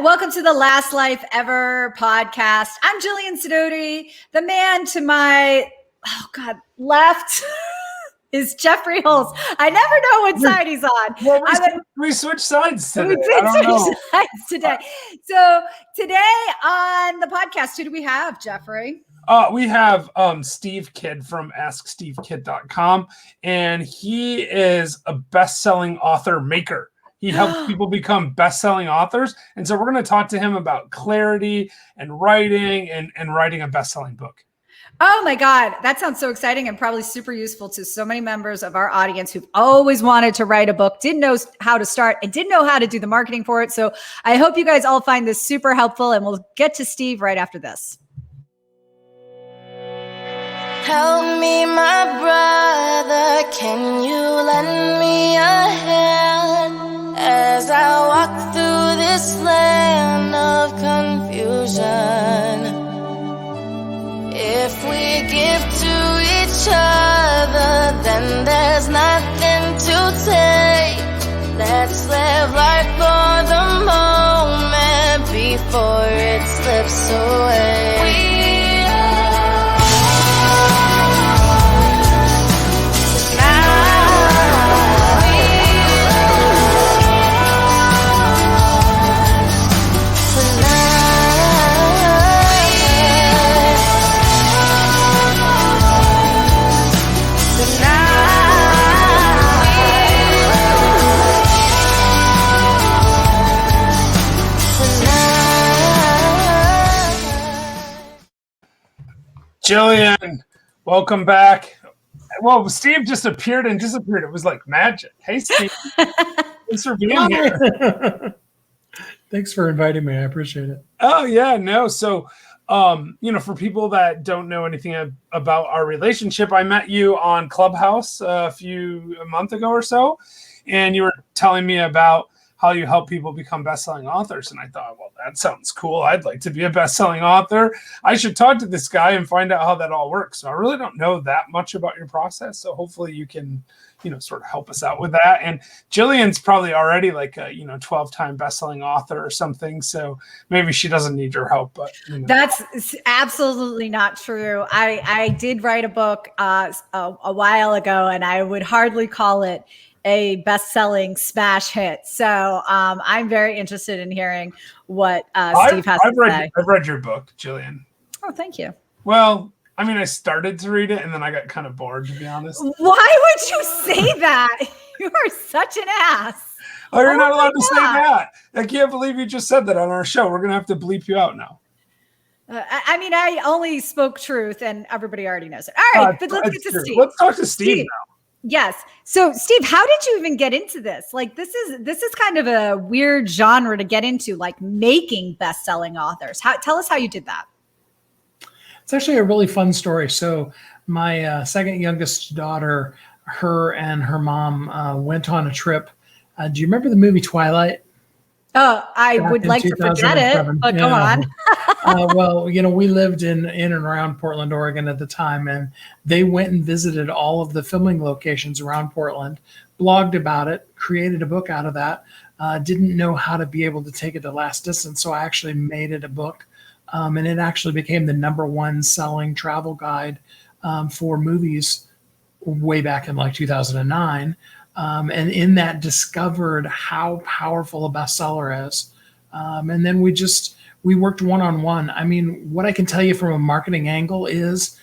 Welcome to the Last Life Ever podcast. I'm Jillian Sidoti. The man to my, left is Jeffrey Holtz. I never know what side he's on. Well, we switched sides today. We did switch sides today. So today on the podcast, who do we have, Jeffrey? We have Steve Kidd from AskSteveKidd.com, and he is a best-selling author maker. He helps people become best-selling authors. And so we're going to talk to him about clarity and writing and writing a best-selling book. Oh my God, that sounds so exciting and probably super useful to so many members of our audience who've always wanted to write a book, didn't know how to start, and didn't know how to do the marketing for it. So I hope you guys all find this super helpful, and we'll get to Steve right after this. Help me, my brother, can you lend me a hand as I walk through this land of confusion? If we give to each other, then there's nothing to take. Let's live life for the moment before it slips away. Jillian, welcome back. Well, Steve just appeared and disappeared. It was like magic. Hey, Steve. Thanks for being here. Thanks for inviting me. I appreciate it. Oh, yeah, no. So, for people that don't know anything about our relationship, I met you on Clubhouse a month ago or so, and you were telling me about how you help people become best-selling authors. And I thought, well, that sounds cool. I'd like to be a best-selling author. I should talk to this guy and find out how that all works. So I really don't know that much about your process. So hopefully you can, sort of help us out with that. And Jillian's probably already like a, 12-time best-selling author or something. So maybe she doesn't need your help, but That's absolutely not true. I did write a book a while ago, and I would hardly call it a best-selling smash hit. So I'm very interested in hearing what Steve has to say. I've read your book, Jillian. Oh, thank you. Well, I mean, I started to read it and then I got kind of bored, to be honest. Why would you say that? You are such an ass. Oh, you're not allowed to say that. I can't believe you just said that on our show. We're going to have to bleep you out now. I only spoke truth, and everybody already knows it. All right, but let's get to Steve. Let's talk to Steve now. Yes. So, Steve, how did you even get into this? Like, this is kind of a weird genre to get into, like making best-selling authors. Tell us how you did that. It's actually a really fun story. So my second youngest daughter, her and her mom went on a trip. Do you remember the movie Twilight? Oh, I would like to forget it, but go on. Well, we lived in and around Portland, Oregon at the time, and they went and visited all of the filming locations around Portland, blogged about it, created a book out of that. Didn't know how to be able to take it the last distance, so I actually made it a book, and it actually became the #1 selling travel guide for movies way back in like 2009. And in that discovered how powerful a bestseller is. And then we worked one-on-one. I mean, what I can tell you from a marketing angle is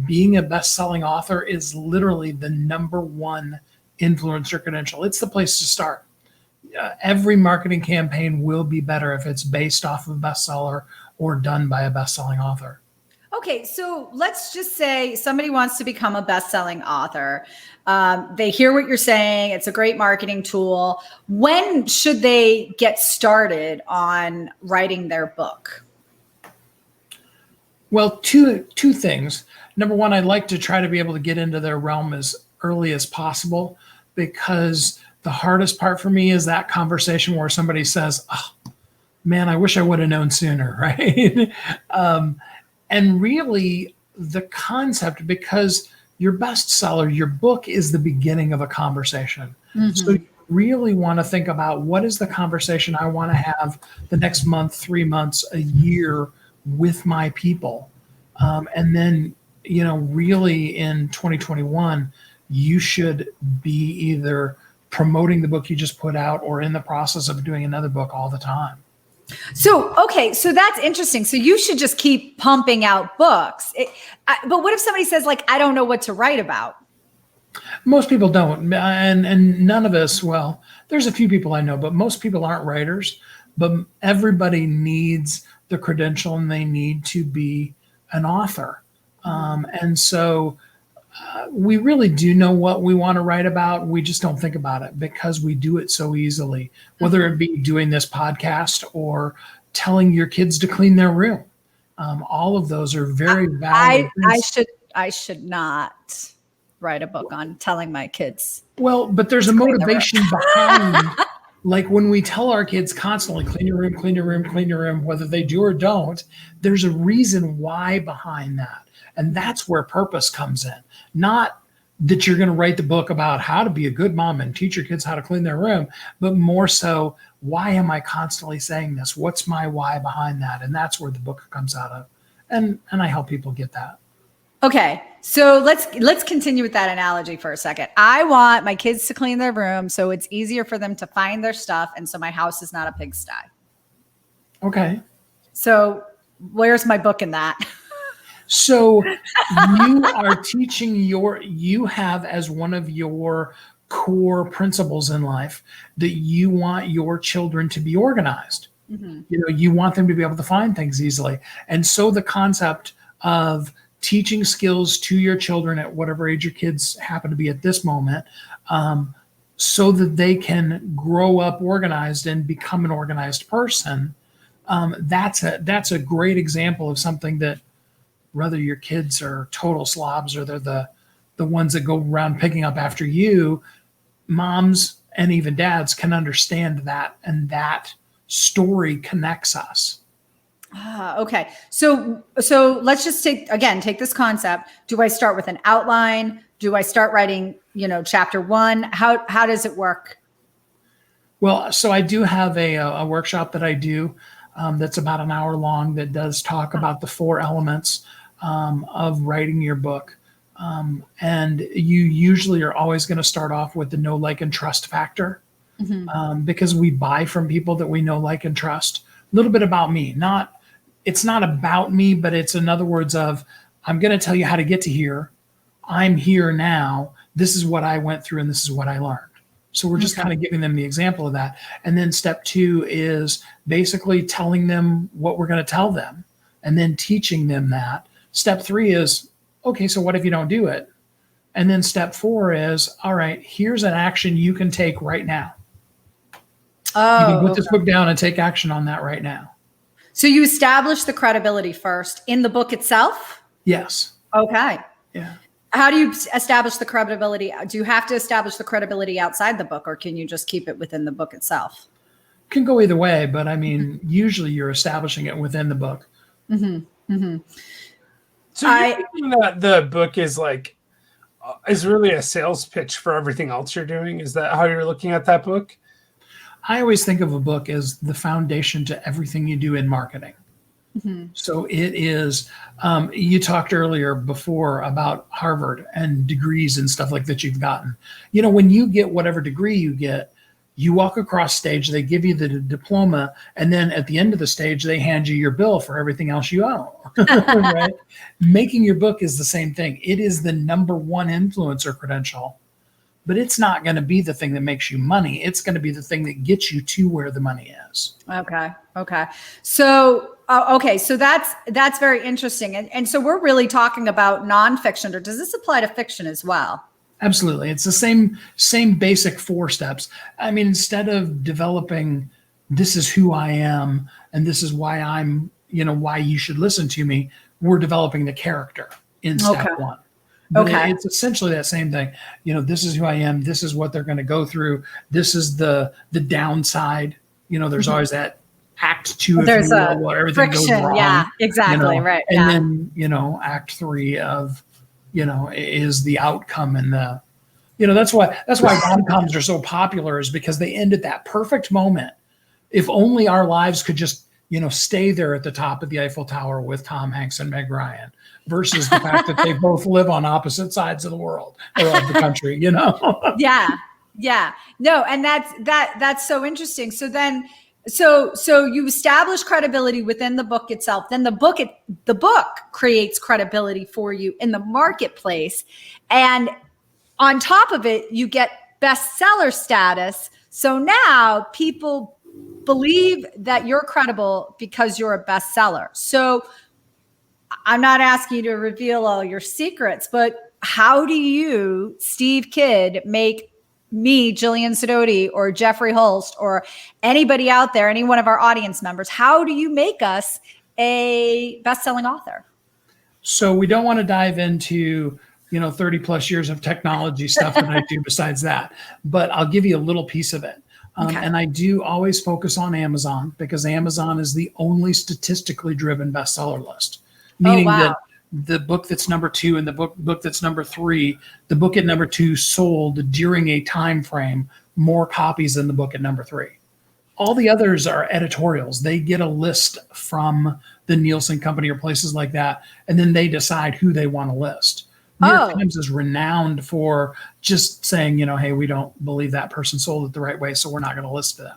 being a best-selling author is literally the #1 influencer credential. It's the place to start. Every marketing campaign will be better if it's based off of a bestseller or done by a best-selling author. Okay, so let's just say somebody wants to become a best-selling author. They hear what you're saying. It's a great marketing tool. When should they get started on writing their book? Well, two things. #1, I'd like to try to be able to get into their realm as early as possible, because the hardest part for me is that conversation where somebody says, "Oh, man, I wish I would have known sooner," right? And really the concept, because your bestseller, your book is the beginning of a conversation. Mm-hmm. So you really want to think about what is the conversation I want to have the next month, 3 months, a year with my people. And then, really in 2021, you should be either promoting the book you just put out or in the process of doing another book all the time. So, okay, so that's interesting. So you should just keep pumping out books. But what if somebody says, like, I don't know what to write about? Most people don't. And none of us, well, there's a few people I know, but most people aren't writers. But everybody needs the credential and they need to be an author. And so we really do know what we want to write about. We just don't think about it because we do it so easily, whether it be doing this podcast or telling your kids to clean their room. All of those are very valid. I should not write a book on telling my kids. Well, but there's a motivation behind, like when we tell our kids constantly, clean your room, clean your room, clean your room, whether they do or don't, there's a reason why behind that. And that's where purpose comes in. Not that you're going to write the book about how to be a good mom and teach your kids how to clean their room, but more so, why am I constantly saying this? What's my why behind that? And that's where the book comes out of. And I help people get that. Okay. So let's continue with that analogy for a second. I want my kids to clean their room so it's easier for them to find their stuff. And so my house is not a pigsty. Okay. So where's my book in that? So you are teaching you have as one of your core principles in life that you want your children to be organized. Mm-hmm. You want them to be able to find things easily. And so the concept of teaching skills to your children at whatever age your kids happen to be at this moment, so that they can grow up organized and become an organized person. That's a great example of something that, whether your kids are total slobs or they're the ones that go around picking up after you, moms and even dads can understand that, and that story connects us. Okay. So let's just take this concept. Do I start with an outline? Do I start writing, chapter 1? How does it work? Well, so I do have a workshop that I do that's about an hour long that does talk about the 4 elements of writing your book. And you usually are always going to start off with the know, like, and trust factor, because we buy from people that we know, like, and trust. A little bit about me, it's not about me, but it's in other words of, I'm going to tell you how to get to here. I'm here now. This is what I went through and this is what I learned. So we're just kind of giving them the example of that. And then step 2 is basically telling them what we're going to tell them and then teaching them that. Step 3 is, okay, so what if you don't do it? And then step 4 is, all right, here's an action you can take right now. Oh, you can put this book down and take action on that right now. So you establish the credibility first in the book itself? Yes. Okay. Yeah. How do you establish the credibility? Do you have to establish the credibility outside the book, or can you just keep it within the book itself? Can go either way, but I mean, usually you're establishing it within the book. Mm-hmm. Mm-hmm. So you're thinking that the book is really a sales pitch for everything else you're doing? Is that how you're looking at that book? I always think of a book as the foundation to everything you do in marketing. Mm-hmm. So it is, you talked earlier before about Harvard and degrees and stuff like that you've gotten. When you get whatever degree you get, you walk across stage, they give you the diploma, and then at the end of the stage, they hand you your bill for everything else you own, right? Making your book is the same thing. It is the number 1 influencer credential, but it's not going to be the thing that makes you money. It's going to be the thing that gets you to where the money is. Okay. So, so that's very interesting. And so we're really talking about nonfiction, or does this apply to fiction as well? Absolutely. It's the same basic 4 steps. I mean, instead of developing, this is who I am, and this is why I'm, why you should listen to me, we're developing the character in step 1. But it's essentially that same thing. This is who I am. This is what they're going to go through. This is the downside. There's always that act 2 of there's where everything friction, goes wrong. Yeah, exactly. Right. And then, act 3 of, is the outcome and That's why rom-coms are so popular, is because they end at that perfect moment. If only our lives could just, stay there at the top of the Eiffel Tower with Tom Hanks and Meg Ryan, versus the fact that they both live on opposite sides of the world or of the country, Yeah. No, and that's so interesting. So then, so you establish credibility within the book itself. Then the book creates credibility for you in the marketplace. And on top of it, you get bestseller status. So now people believe that you're credible because you're a bestseller. So I'm not asking you to reveal all your secrets, but how do you, Steve Kidd, make me, Jillian Sidoti, or Jeffrey Holst, or anybody out there, any one of our audience members, how do you make us a best-selling author? So we don't want to dive into 30 plus years of technology stuff that I do besides that, but I'll give you a little piece of it. Okay. And I do always focus on Amazon, because Amazon is the only statistically driven bestseller list, meaning that the book that's number 2 and the book that's number 3, the book at number 2 sold during a time frame more copies than the book at number 3. All the others are editorials. They get a list from the Nielsen company or places like that, and then they decide who they want to list. New York Times is renowned for just saying, hey, we don't believe that person sold it the right way, so we're not going to list them.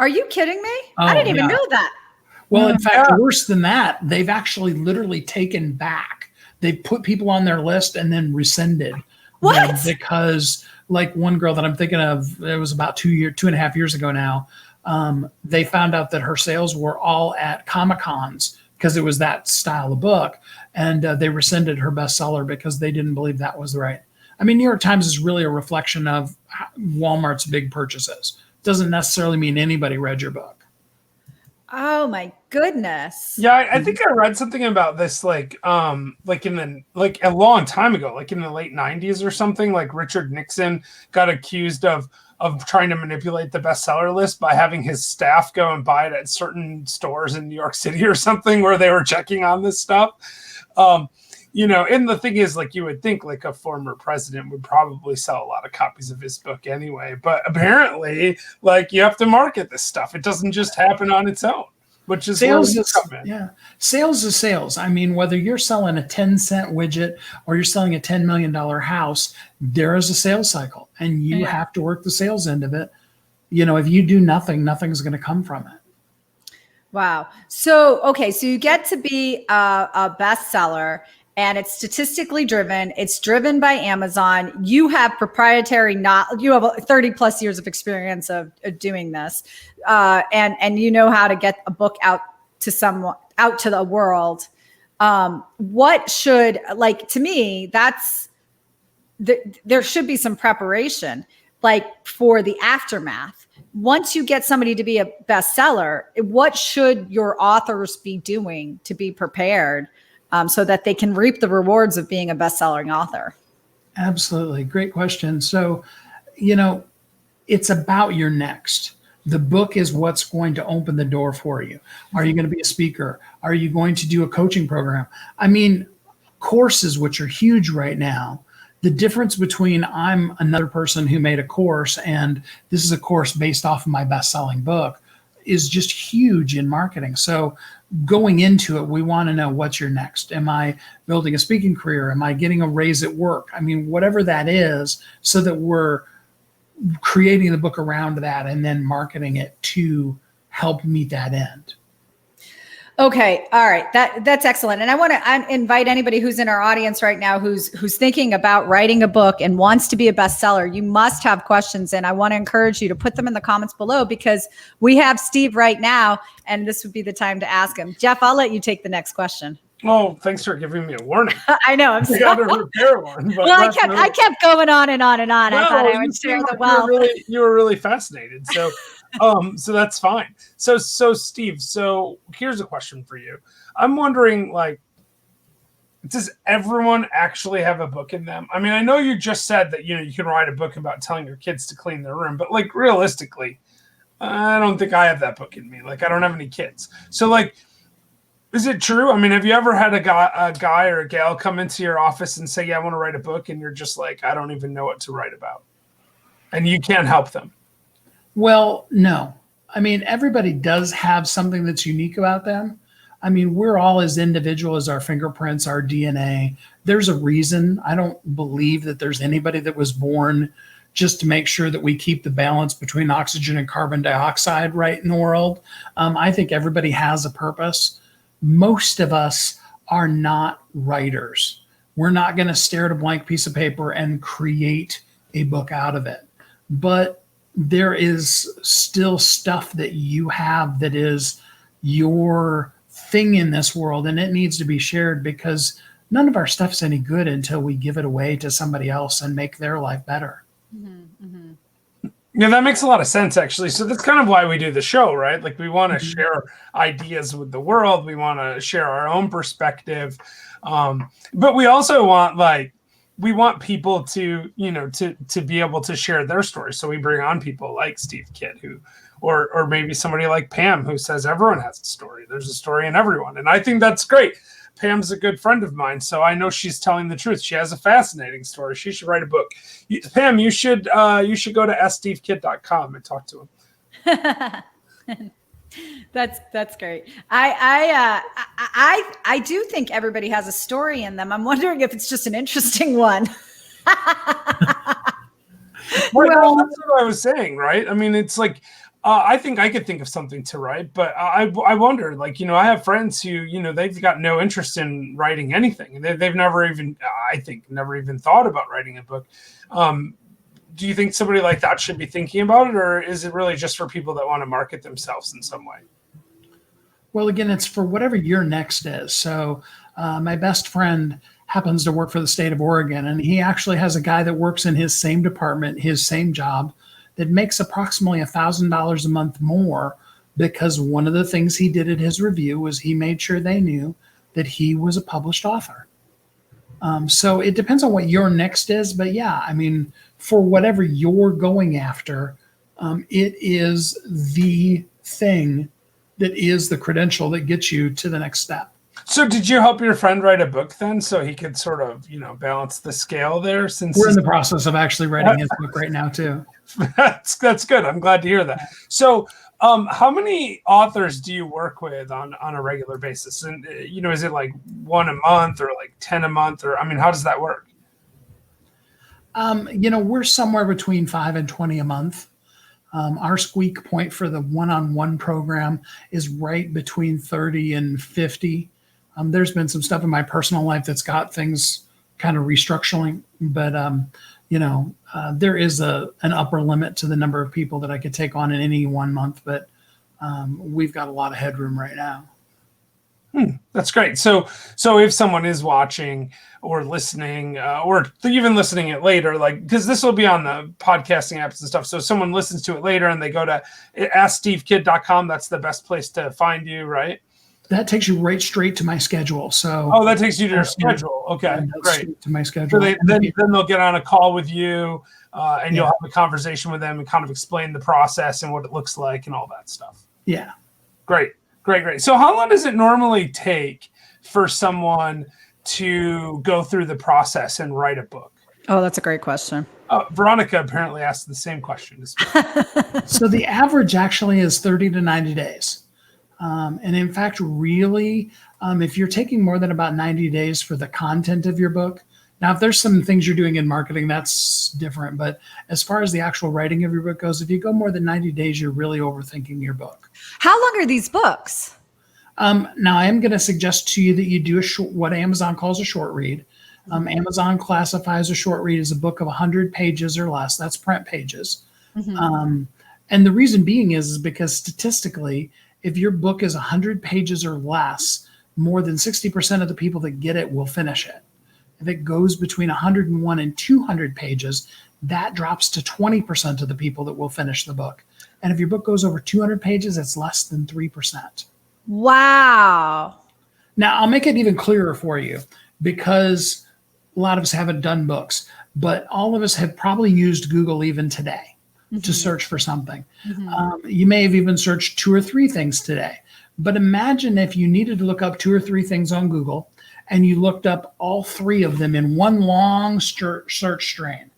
Are you kidding me? I didn't even know that. Well, in fact, worse than that, they've actually literally taken back. They've put people on their list and then rescinded. What? Because like one girl that I'm thinking of, it was about 2.5 years ago now, they found out that her sales were all at Comic-Cons because it was that style of book. And they rescinded her bestseller because they didn't believe that was right. I mean, New York Times is really a reflection of Walmart's big purchases. Doesn't necessarily mean anybody read your book. Oh my goodness. Yeah, I think I read something about this like a long time ago, like in the late 90s or something. Like Richard Nixon got accused of trying to manipulate the bestseller list by having his staff go and buy it at certain stores in New York City or something where they were checking on this stuff. And the thing is, like, you would think like a former president would probably sell a lot of copies of his book anyway, but apparently, like, you have to market this stuff. It doesn't just happen on its own, which is sales is sales. I mean, whether you're selling a 10-cent widget or you're selling a $10 million house, there is a sales cycle, and you have to work the sales end of it. If you do nothing, nothing's going to come from it. Wow. So you get to be a bestseller, and it's statistically driven. It's driven by Amazon. You have proprietary you have 30 plus years of experience of doing this. And you know how to get a book out to the world. What should, to me, there should be some preparation, for the aftermath. Once you get somebody to be a bestseller, what should your authors be doing to be prepared so that they can reap the rewards of being a best-selling author? Absolutely. Great question. So, it's about your next. The book is what's going to open the door for you. Are you going to be a speaker? Are you going to do a coaching program? I mean, courses, which are huge right now. The difference between I'm another person who made a course and this is a course based off of my best-selling book is just huge in marketing. So going into it, we want to know what's your next. Am I building a speaking career? Am I getting a raise at work? I mean, whatever that is, so that we're creating the book around that and then marketing it to help meet that end. Okay. All right. That's excellent. And I want to invite anybody who's in our audience right now, who's thinking about writing a book and wants to be a bestseller. You must have questions. And I want to encourage you to put them in the comments below, because we have Steve right now, and this would be the time to ask him. Jeff, I'll let you take the next question. Oh, thanks for giving me a warning. I know. I'm sorry. got to prepare one. Well, I kept going on and on and on. No, I thought I would share the wealth. You were really fascinated. So, so that's fine. So Steve, so here's a question for you. I'm wondering, does everyone actually have a book in them? I mean, I know you just said that, you can write a book about telling your kids to clean their room, but realistically, I don't think I have that book in me. I don't have any kids. So Is it true? I mean, have you ever had a guy or a gal come into your office and say, "Yeah, I want to write a book," and you're just like, "I don't even know what to write about," and you can't help them? Well, no. I mean, everybody does have something that's unique about them. I mean, we're all as individual as our fingerprints, our DNA. There's a reason. I don't believe that there's anybody that was born just to make sure that we keep the balance between oxygen and carbon dioxide right in the world. I think everybody has a purpose. Most of us are not writers. We're not going to stare at a blank piece of paper and create a book out of it. But there is still stuff that you have that is your thing in this world, and it needs to be shared, because none of our stuff's any good until we give it away to somebody else and make their life better. Yeah, that makes a lot of sense, actually. So that's kind of why we do the show, right? Like, we want to share ideas with the world. We want to share our own perspective. But we also want, like, we want people to, to be able to share their stories. So we bring on people like Steve Kidd, or maybe somebody like Pam, who says everyone has a story. There's a story in everyone. And I think that's great. Pam's a good friend of mine, so I know she's telling the truth. She has a fascinating story. She should write a book. Pam, you should go to askstevekid.com and talk to him. That's great. I do think everybody has a story in them. I'm wondering if it's just an interesting one. Well, that's what I was saying, right? I mean, it's like, I think I could think of something to write, but I wonder, like, I have friends who, they've got no interest in writing anything. They've never even, I think, never even thought about writing a book. Do you think somebody like that should be thinking about it, or is it really just for people that want to market themselves in some way? Well, again, it's for whatever your next is. So my best friend happens to work for the state of Oregon, and he actually has a guy that works in his same department, his same job, that makes approximately $1,000 a month more, because one of the things he did at his review was he made sure they knew that he was a published author. So it depends on what your next is. But yeah, I mean, for whatever you're going after, it is the thing that is the credential that gets you to the next step. So did you help your friend write a book then, so he could sort of, balance the scale there? Since we're in the process of actually writing his book right now too. That's good. I'm glad to hear that. So how many authors do you work with on a regular basis? And, is it like one a month or like 10 a month? Or, I mean, how does that work? We're somewhere between 5 and 20 a month. Our squeak point for the one-on-one program is right between 30 and 50. There's been some stuff in my personal life that's got things kind of restructuring, but there is an upper limit to the number of people that I could take on in any 1 month, but we've got a lot of headroom right now. That's great. So if someone is watching or listening, or even listening it later, like, because this will be on the podcasting apps and stuff. So if someone listens to it later and they go to askstevekid.com, that's the best place to find you, right? That takes you right straight to my schedule. So that takes you to your schedule. Okay, great. To my schedule. So then they'll get on a call with you, and you'll have a conversation with them and kind of explain the process and what it looks like and all that stuff. Yeah. Great. So how long does it normally take for someone to go through the process and write a book? Oh, that's a great question. Veronica apparently asked the same question. So the average actually is 30 to 90 days. And in fact, really, if you're taking more than about 90 days for the content of your book, now, if there's some things you're doing in marketing, that's different. But as far as the actual writing of your book goes, if you go more than 90 days, you're really overthinking your book. How long are these books? Now, I am going to suggest to you that you do what Amazon calls a short read. Amazon classifies a short read as a book of 100 pages or less. That's print pages. Mm-hmm. And the reason being is because statistically, if your book is 100 pages or less, more than 60% of the people that get it will finish it. If it goes between 101 and 200 pages, that drops to 20% of the people that will finish the book. And if your book goes over 200 pages, it's less than 3%. Wow. Now, I'll make it even clearer for you, because a lot of us haven't done books, but all of us have probably used Google even today to search for something. You may have even searched 2 or 3 things today, But imagine if you needed to look up 2 or 3 things on Google and you looked up all 3 of them in one long search string.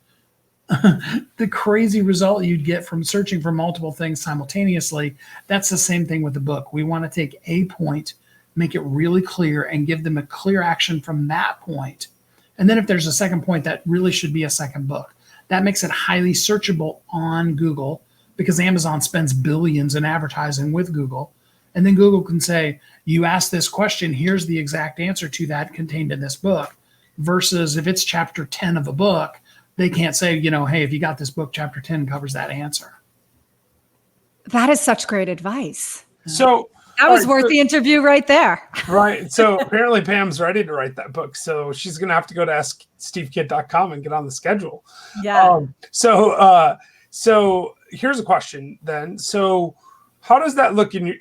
The crazy result you'd get from searching for multiple things simultaneously. That's the same thing with the book. We want to take a point, make it really clear, and give them a clear action from that point. And then if there's a second point, that really should be a second book. That makes it highly searchable on Google, because Amazon spends billions in advertising with Google. And then Google can say, you asked this question, here's the exact answer to that contained in this book. Versus if it's chapter 10 of a book, they can't say, hey, if you got this book, chapter 10 covers that answer. That is such great advice. So that was worth the interview right there. Right. So apparently Pam's ready to write that book. So she's going to have to go to AskSteveKidd.com and get on the schedule. Yeah. So here's a question then. So how does that look in your,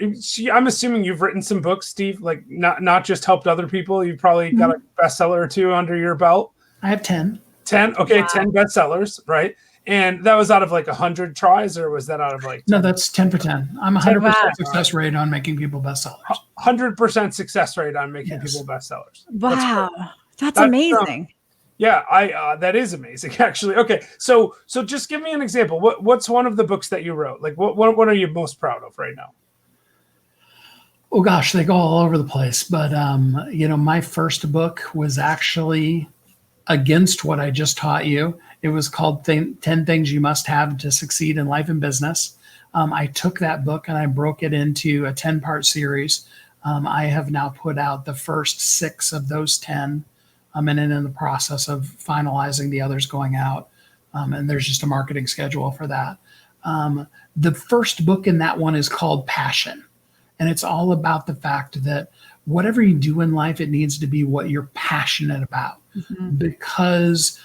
I'm assuming you've written some books, Steve, like not just helped other people. You've probably got a bestseller or 2 under your belt. I have 10. 10. Okay. Wow. 10 bestsellers. Right. And that was out of like 100 tries, or was that out of like 10? No, that's 10 for 10. I'm 100% Wow. success rate on making people bestsellers. 100% success rate on making people bestsellers. Wow. That's amazing. Yeah, that is amazing, actually. Okay, so just give me an example. What's one of the books that you wrote? Like, what are you most proud of right now? Oh gosh, they go all over the place. But my first book was actually against what I just taught you. It was called 10 Things You Must Have to Succeed in Life and Business. I took that book and I broke it into a 10-part series. I have now put out the first 6 of those 10. And then in the process of finalizing the others going out. And there's just a marketing schedule for that. The first book in that one is called Passion. And it's all about the fact that whatever you do in life, it needs to be what you're passionate about. Mm-hmm. Because,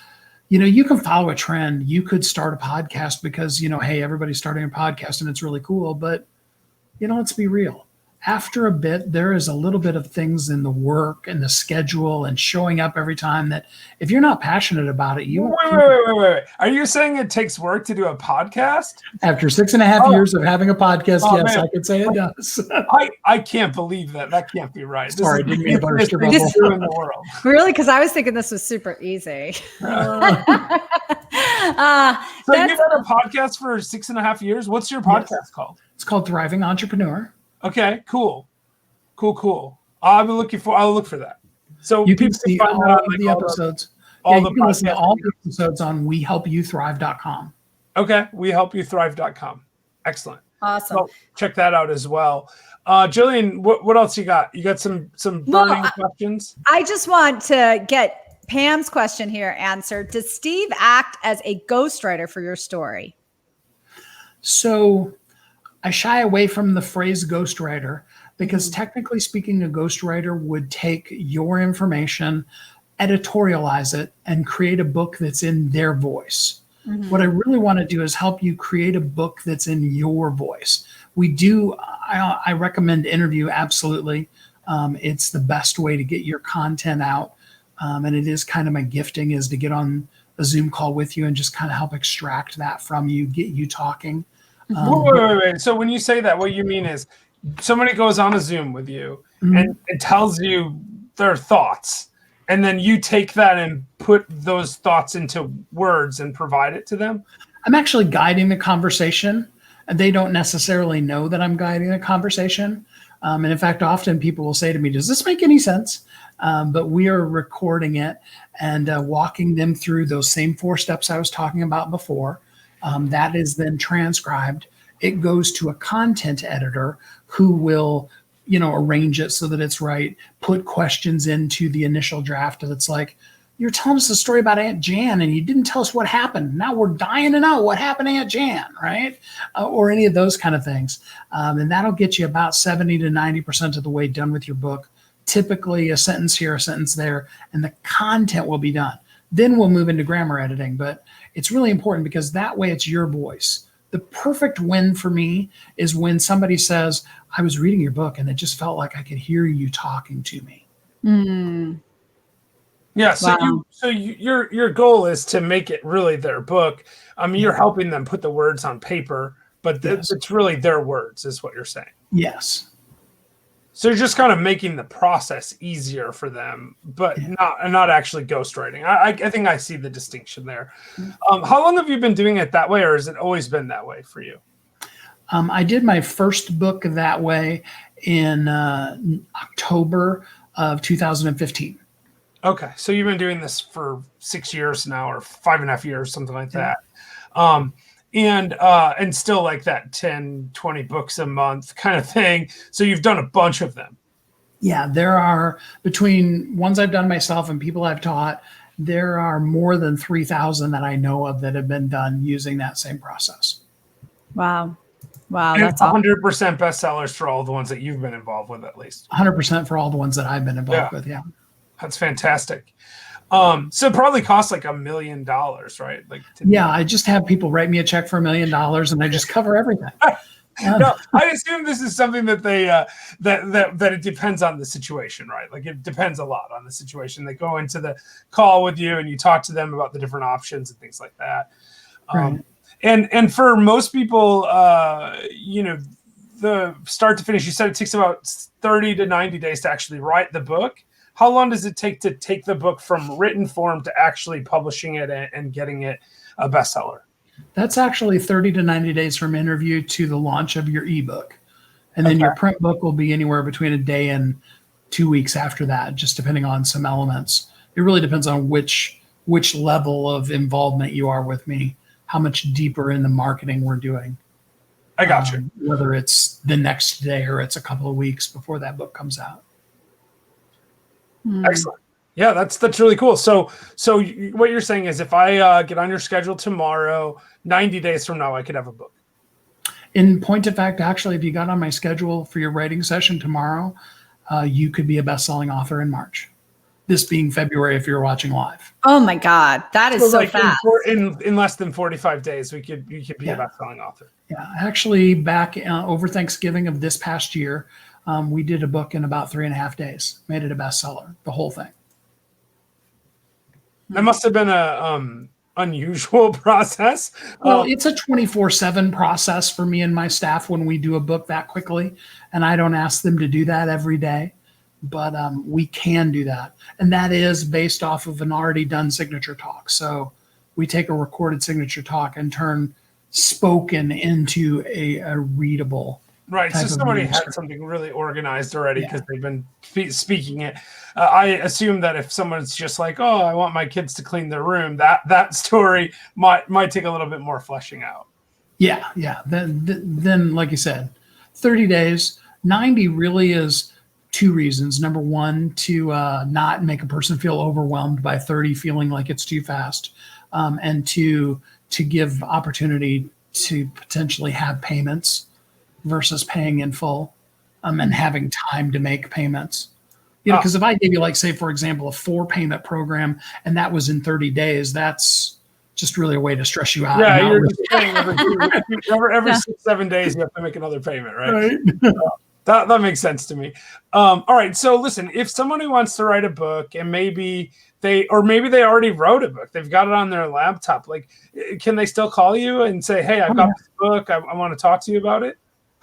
you can follow a trend. You could start a podcast because, hey, everybody's starting a podcast and it's really cool. But, let's be real. After a bit, there is a little bit of things in the work and the schedule and showing up every time that if you're not passionate about it, you wait. Are you saying it takes work to do a podcast? After 6.5 years of having a podcast, yes, man. I could say it does. I can't believe that. That can't be right. Sorry, didn't mean to burst your bubble. In the world. Really? Because I was thinking this was super easy. So you've had a podcast for 6.5 years? What's your podcast called? It's called Thriving Entrepreneur. Okay, cool. I'll look for that. So you can see all of the episodes. You can listen to all the episodes on wehelpyouthrive.com. Okay, wehelpyouthrive.com. Excellent. Awesome. So check that out as well. Jillian, what else you got? You got some burning questions? I just want to get Pam's question here answered. Does Steve act as a ghostwriter for your story? So I shy away from the phrase ghostwriter because technically speaking, a ghostwriter would take your information, editorialize it, and create a book that's in their voice. Mm-hmm. What I really want to do is help you create a book that's in your voice. I recommend interview, absolutely. It's the best way to get your content out. And it is kind of my gifting is to get on a Zoom call with you and just kind of help extract that from you, get you talking. Wait. So when you say that, what you mean is somebody goes on a Zoom with you and it tells you their thoughts, and then you take that and put those thoughts into words and provide it to them? I'm actually guiding the conversation. They don't necessarily know that I'm guiding the conversation. And in fact, often people will say to me, does this make any sense? But we are recording it and walking them through those same 4 steps I was talking about before. That is then transcribed. It goes to a content editor who will, arrange it so that it's right, put questions into the initial draft that's like, you're telling us a story about Aunt Jan and you didn't tell us what happened. Now we're dying to know what happened to Aunt Jan, right? Or any of those kind of things. And that'll get you about 70 to 90% of the way done with your book. Typically a sentence here, a sentence there, and the content will be done. Then we'll move into grammar editing, but it's really important because that way it's your voice. The perfect win for me is when somebody says, I was reading your book and it just felt like I could hear you talking to me. Mm. Yeah. So your goal is to make it really their book. I mean, you're helping them put the words on paper, but it's really their words is what you're saying. Yes. So you're just kind of making the process easier for them, but not actually ghostwriting. I think I see the distinction there. How long have you been doing it that way, or has it always been that way for you? I did my first book that way in October of 2015. Okay, so you've been doing this for 6 years now, or 5.5 years, something like that. And still like that 10, 20 books a month kind of thing. So you've done a bunch of them. Yeah, there are, between ones I've done myself and people I've taught, there are more than 3,000 that I know of that have been done using that same process. Wow. Wow, And that's awesome. 100% bestsellers for all the ones that you've been involved with, at least. 100% for all the ones that I've been involved with, yeah. That's fantastic. So it probably costs like $1 million, right? Like, I just have people write me a check for $1 million and I just cover everything. No, I assume this is something that they that it depends on the situation, right? Like it depends a lot on the situation. They go into the call with you and you talk to them about the different options and things like that. Right. And for most people, the start to finish, you said it takes about 30 to 90 days to actually write the book. How long does it take to take the book from written form to actually publishing it and getting it a bestseller? That's actually 30 to 90 days from interview to the launch of your ebook. And then your print book will be anywhere between a day and 2 weeks after that, just depending on some elements. It really depends on which level of involvement you are with me, how much deeper in the marketing we're doing. I got you. Whether it's the next day or it's a couple of weeks before that book comes out. Excellent. Yeah, that's really cool. So what you're saying is if I get on your schedule tomorrow, 90 days from now, I could have a book. In point of fact, actually, if you got on my schedule for your writing session tomorrow, you could be a best-selling author in March. This being February, if you're watching live. Oh my God, that is so fast. In less than 45 days, you could be a best-selling author. Yeah, actually, back over Thanksgiving of this past year, we did a book in about 3.5 days. Made it a bestseller, the whole thing. That must have been a unusual process. Well, it's a 24/7 process for me and my staff when we do a book that quickly, and I don't ask them to do that every day, but we can do that, and that is based off of an already done signature talk. So we take a recorded signature talk and turn spoken into a readable. Right. So somebody had something really organized already because they've been speaking it. I assume that if someone's just like, oh, I want my kids to clean their room, that story might take a little bit more fleshing out. Yeah. Yeah. Then, like you said, 30 days, 90 really is 2 reasons. Number one, to not make a person feel overwhelmed by 30 feeling like it's too fast. And to give opportunity to potentially have payments versus paying in full, and having time to make payments. Because if I gave you, like, say, for example, a 4-payment program and that was in 30 days, that's just really a way to stress you out. Yeah, you're just paying every 6-7 days, you have to make another payment, right? That makes sense to me. All right, so listen, if someone who wants to write a book and maybe they already wrote a book, they've got it on their laptop, like, can they still call you and say, hey, I've got this book, I want to talk to you about it?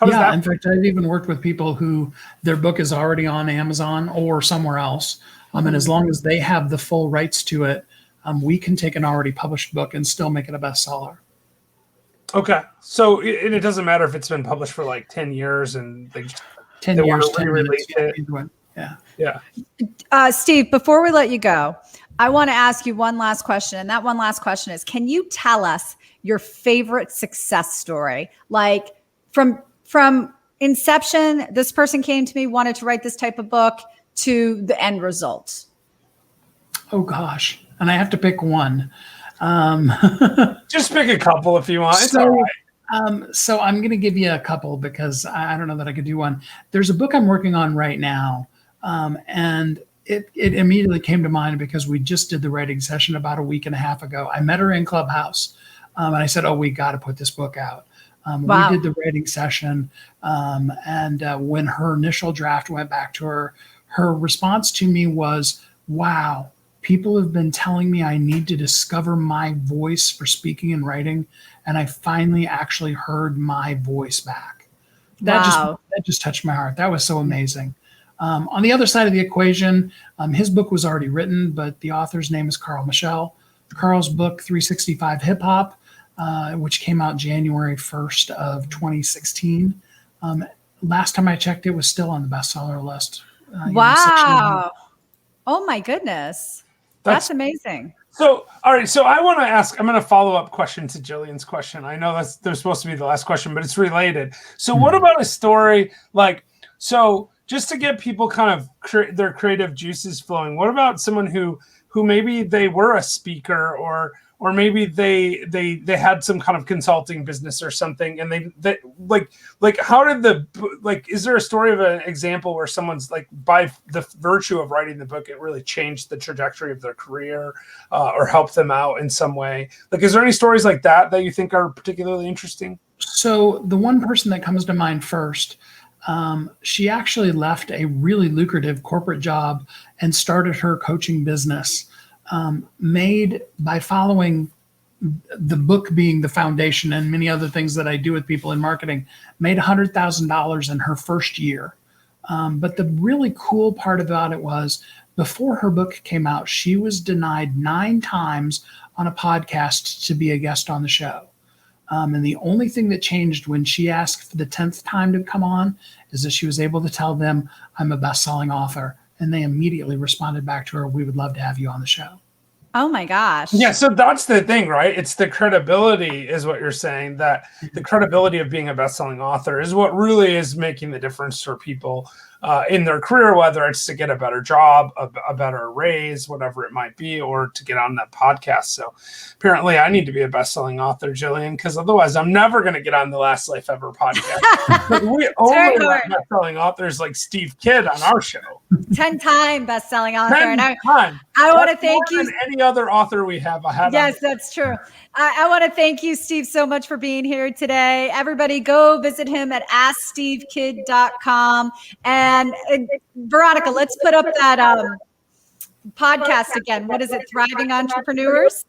In fact, I've even worked with people who their book is already on Amazon or somewhere else. And as long as they have the full rights to it, we can take an already published book and still make it a bestseller. Okay. So it doesn't matter if it's been published for like 10 years and they just 10 years, want to re-release it. Yeah. Steve, before we let you go, I want to ask you one last question. And that one last question is, can you tell us your favorite success story? Like from inception, this person came to me, wanted to write this type of book, to the end result. Oh gosh. And I have to pick one. Just pick a couple if you want. It's all right. So I'm going to give you a couple because I don't know that I could do one. There's a book I'm working on right now. And it immediately came to mind because we just did the writing session about a week and a half ago. I met her in Clubhouse. And I said, oh, we got to put this book out. Wow. We did the writing session. And when her initial draft went back to her, her response to me was, wow, people have been telling me I need to discover my voice for speaking and writing. And I finally actually heard my voice back. That just touched my heart. That was so amazing. On the other side of the equation, his book was already written, but the author's name is Carl Michelle. Carl's book, 365 Hip Hop, which came out January 1st of 2016. Last time I checked, it was still on the bestseller list. Wow. Oh my goodness. That's amazing. So, all right. So I want to ask, I'm going to follow up question to Jillian's question. I know they're supposed to be the last question, but it's related. So what about a story like, so just to get people kind of their creative juices flowing, what about someone who maybe they were a speaker or maybe they had some kind of consulting business or something, and they like how did is there a story of an example where someone's like, by the virtue of writing the book, it really changed the trajectory of their career or helped them out in some way? Like, is there any stories like that you think are particularly interesting? So the one person that comes to mind first, she actually left a really lucrative corporate job and started her coaching business. Made by following the book being the foundation and many other things that I do with people in marketing, made $100,000 in her first year. But the really cool part about it was, before her book came out, she was denied 9 times on a podcast to be a guest on the show. And the only thing that changed when she asked for the 10th time to come on is that she was able to tell them, I'm a best-selling author. And they immediately responded back to her, we would love to have you on the show. Oh my gosh. Yeah, so that's the thing, right? It's the credibility is what you're saying, that the credibility of being a best-selling author is what really is making the difference for people in their career, whether it's to get a better job, a better raise, whatever it might be, or to get on that podcast. So apparently I need to be a best-selling author, Jillian, because otherwise I'm never going to get on the Last Life Ever podcast. But we only have best-selling authors like Steve Kidd on our show. 10-time best-selling author. 10 and I That's want to thank you. Than any other author we have. Yes, that's true. I want to thank you, Steve, so much for being here today. Everybody go visit him at askstevekid.com. And Veronica, let's put up that podcast again. What is it? Thriving Entrepreneurs?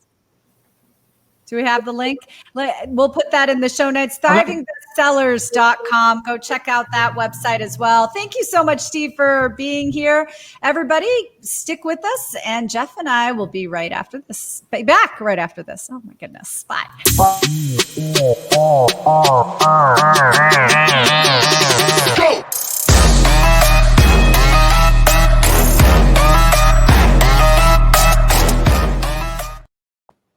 Do we have the link? We'll put that in the show notes. ThrivingBestsellers.com. Go check out that website as well. Thank you so much, Steve, for being here. Everybody, stick with us. And Jeff and I will be back right after this. Oh, my goodness. Bye. Go.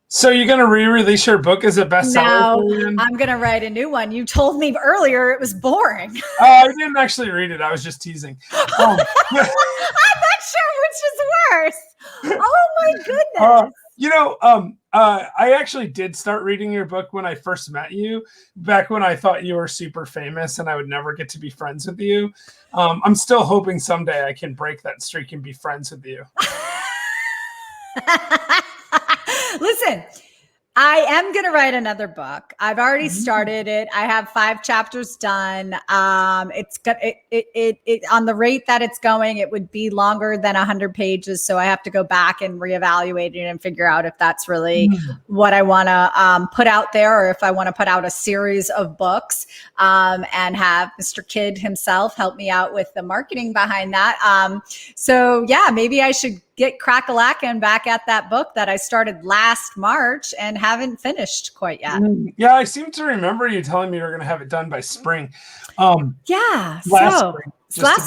So you're going to re-release your book as a bestseller? No, I'm going to write a new one. You told me earlier it was boring. I didn't actually read it. I was just teasing. I'm not sure which is worse. Oh my goodness. I actually did start reading your book when I first met you, back when I thought you were super famous and I would never get to be friends with you. I'm still hoping someday I can break that streak and be friends with you. Listen, I am going to write another book. I've already started it. I have 5 chapters done. It's got it on the rate that it's going, it would be longer than 100 pages. So I have to go back and reevaluate it and figure out if that's really what I want to put out there, or if I want to put out a series of books and have Mr. Kidd himself help me out with the marketing behind that. So yeah, maybe I should get crack-a-lackin' back at that book that I started last March and haven't finished quite yet. Yeah, I seem to remember you telling me you were going to have it done by spring. Last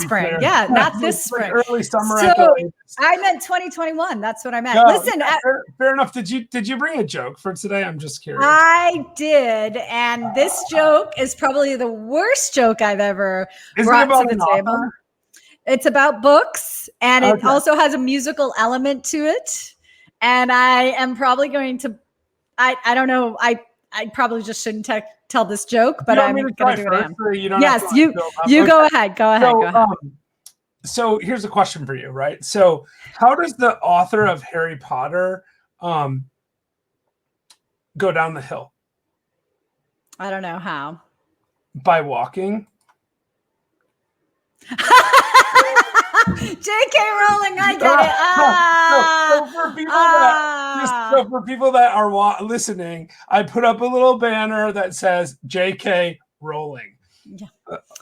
spring. Yeah, not this spring. Early summer. So I meant 2021. That's what I meant. No, Listen, fair enough. Did you bring a joke for today? I'm just curious. I did, and this joke is probably the worst joke I've ever brought to the table. Author? It's about books, and it also has a musical element to it. And I am probably going to, I don't know, I probably just shouldn't tell this joke, but I'm going to do it. Yes, you go ahead. Go ahead. So here's a question for you, right? So how does the author of Harry Potter go down the hill? I don't know how. By walking. J.K. Rowling, I get it. So for people that are listening, I put up a little banner that says J.K. Rowling. Yeah.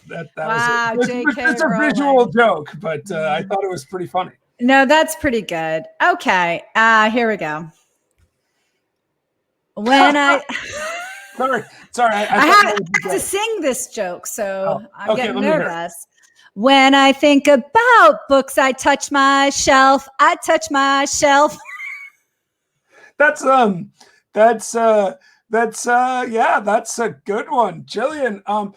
That Wow, was J.K. it's a Rowling. visual joke, but I thought it was pretty funny. No, that's pretty good. Okay, here we go. When I Sorry. I have to sing this joke, so I'm okay, getting let me hear it. nervous. When I think about books, I touch my shelf. I touch my shelf. That's a good one, Jillian. On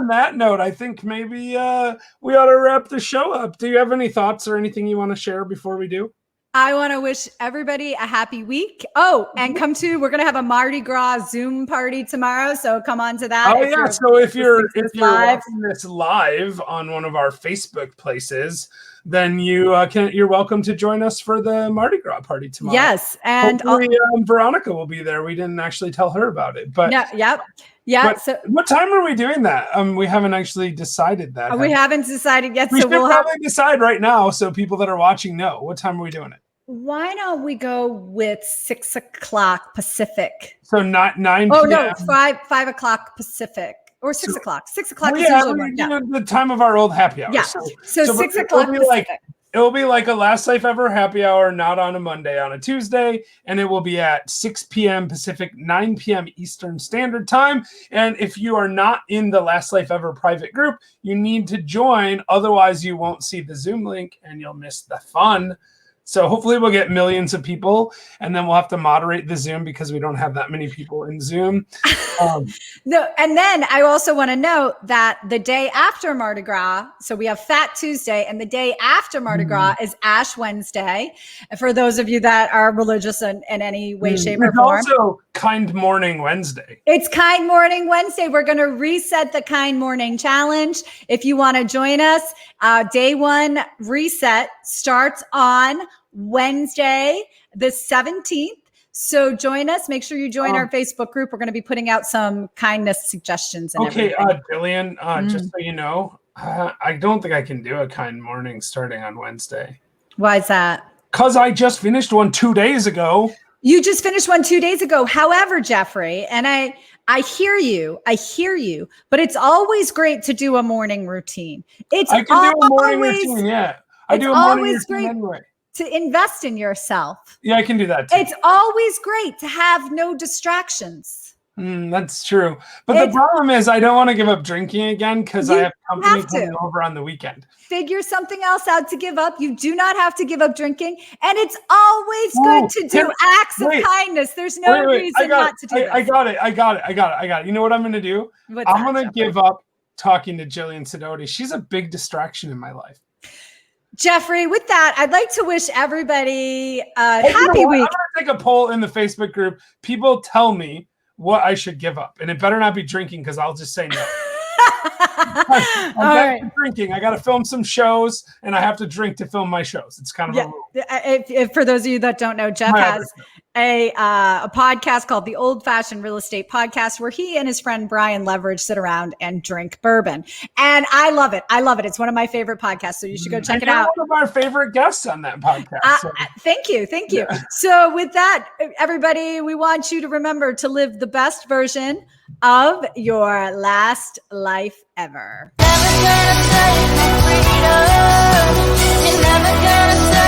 that note, I think maybe we ought to wrap the show up. Do you have any thoughts or anything you want to share before we do? I want to wish everybody a happy week. Oh, and we're going to have a Mardi Gras Zoom party tomorrow. So come on to that. Oh, yeah. So if you're live. watching this live on one of our Facebook places, then you're welcome to join us for the Mardi Gras party tomorrow. Yes. And hopefully, Veronica will be there. We didn't actually tell her about it, but yeah. But so what time are we doing that? We haven't actually decided that. We haven't decided yet. We should probably decide right now so people that are watching know. What time are we doing it? Why don't we go with 6 o'clock Pacific? So not 9 Oh, p.m. no, 5 o'clock Pacific or 6 o'clock. 6 o'clock is usually the time of our old happy hour. Yeah. So 6 o'clock Pacific. It'll be like a Last Life Ever happy hour, not on a Monday, on a Tuesday, and it will be at 6 p.m. Pacific, 9 p.m. Eastern Standard Time. And if you are not in the Last Life Ever private group, you need to join. Otherwise, you won't see the Zoom link and you'll miss the fun. So hopefully we'll get millions of people, and then we'll have to moderate the Zoom because we don't have that many people in Zoom. No, and then I also want to note that the day after Mardi Gras, so we have Fat Tuesday, and the day after Mardi Gras is Ash Wednesday. For those of you that are religious in any way, shape, or form. It's also Kind Morning Wednesday. It's Kind Morning Wednesday. We're going to reset the Kind Morning Challenge. If you want to join us, day one reset starts on Wednesday, the 17th. So join us. Make sure you join our Facebook group. We're going to be putting out some kindness suggestions. And Jillian, just so you know, I don't think I can do a Kind Morning starting on Wednesday. Why is that? Because I just finished one 2 days ago. You just finished one 2 days ago. However, Jeffrey, and I hear you, but it's always great to do a morning routine. I can do a morning routine, yeah. I do a morning routine anyway. To invest in yourself. Yeah, I can do that too. It's always great to have no distractions. That's true. But the problem is I don't want to give up drinking again because I have company coming over on the weekend. Figure something else out to give up. You do not have to give up drinking. And it's always good to do acts of kindness. There's no reason not to do it. I got it. You know what I'm going to do? I'm going to give up talking to Jillian Sidoti. She's a big distraction in my life. Jeffrey, with that, I'd like to wish everybody a happy week. I'm going to take a poll in the Facebook group. People tell me what I should give up. And it better not be drinking because I'll just say no. I'm drinking. I got to film some shows and I have to drink to film my shows. It's kind of a rule. If for those of you that don't know, Jeff has a podcast called the Old Fashioned Real Estate Podcast where he and his friend Brian Leverage sit around and drink bourbon. And I love it. It's one of my favorite podcasts. So you should go check it out. One of our favorite guests on that podcast. Thank you. Yeah. So with that, everybody, we want you to remember to live the best version of your last life ever. Never gonna take my freedom. You're never gonna